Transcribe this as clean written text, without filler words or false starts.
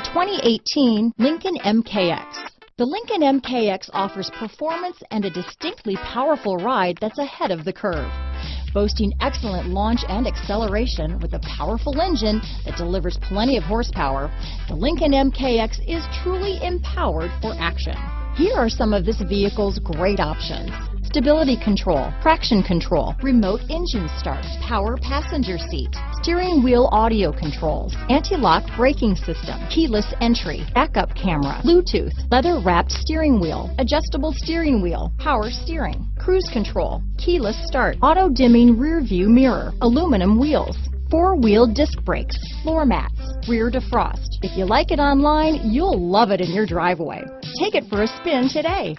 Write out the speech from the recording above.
2018 Lincoln MKX. The Lincoln MKX offers performance and a distinctly powerful ride that's ahead of the curve. Boasting excellent launch and acceleration with a powerful engine that delivers plenty of horsepower, the Lincoln MKX is truly empowered for action. Here are some of this vehicle's great options: stability control, traction control, remote engine start, power passenger seat, steering wheel audio controls, anti-lock braking system, keyless entry, backup camera, Bluetooth, leather-wrapped steering wheel, adjustable steering wheel, power steering, cruise control, keyless start, auto-dimming rear view mirror, aluminum wheels, four-wheel disc brakes, floor mats, rear defrost. If you like it online, you'll love it in your driveway. Take it for a spin today.